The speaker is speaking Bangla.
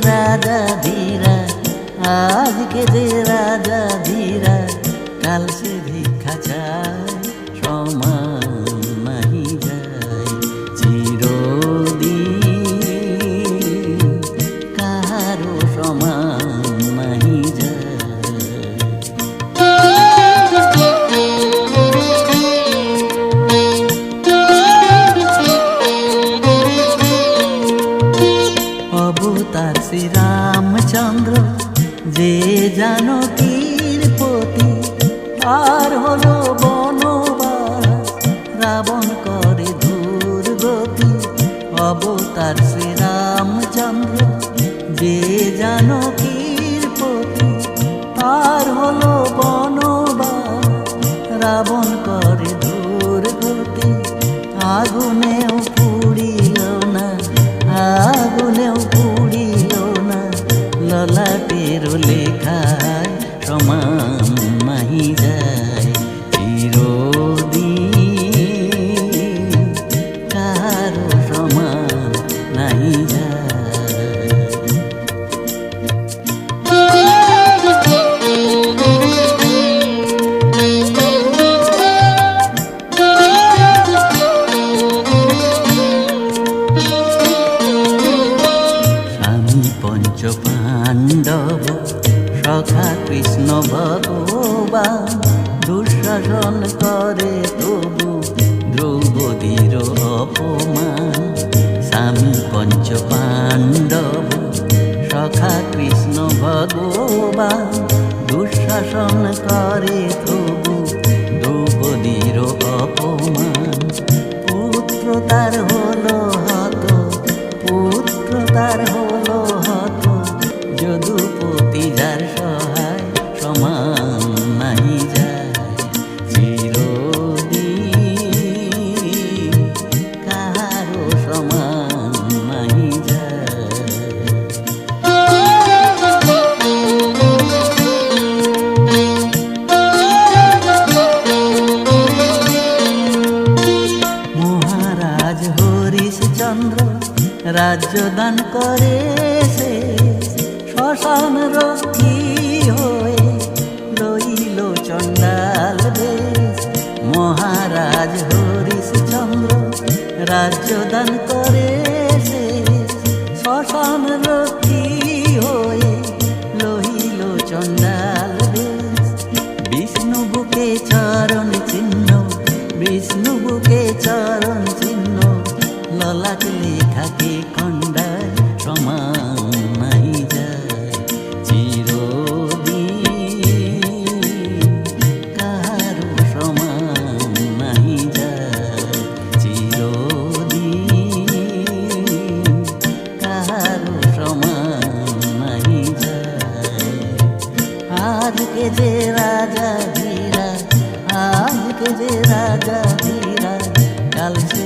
রাজা ধীরা, আজকে যে রাজা ধীরা, কাল সে ভিক্ষা চায়, সমান নাহি যায় চিরদিন, কাহারও সমান নাহি যায়। অবতার শ্রীরামচন্দ্র যে জানকীর পতি, আর হলো বনবাস, রাবণ করে দুর্গতি। অবতার শ্রীরামচন্দ্র যে জানকীর পতি, আর হলো বনবাস, রাবণ করে দুর্গতি। আগুনেও পুড়িল না, আগুনেও পুড়িল না, ললাটের লেখায় সমান নাহি যায় চিরদিন, কারো সমান নাহি যায়। পঞ্চ পাণ্ডব সখা কৃষ্ণ ভগবান, দুঃশাসন করে তবু দ্রৌপদীর অপমান। স্বামী পঞ্চ পাণ্ডব সখা কৃষ্ণ ভগবান, দুঃশাসন করে তবু দ্রৌপদীর অপমান। পুত্র তার হলো হত, পুত্র তার হলো হত, যদুপতি যার সহায়, সমান নাহি যায় চিরদিন, কাহারও সমান নাহি যায়। মহারাজ হরিশচন্দ্র রাজ্য দান করে সে, শ্মশান রক্ষী হয়ে লইল চণ্ডাল বেশ। মহারাজ হরিশচন্দ্র রাজ্য দান করে সে, শ্মশান রক্ষী হয়ে লইল চণ্ডাল বেশ। বিষ্ণু বুকে চরণ চিহ্ন, বিষ্ণু বুকে চরণ চিহ্ন, ললাট লেখাকে খণ্ডায়, সমান নাহি যায় চিরদিন, কাহারও সমান নাহি যায় চিরদিন, কাহারও সমান নাহি যায়। আজকে যে রাজা ধীরা, আজকে যে রাজা ধীরা, কাল সে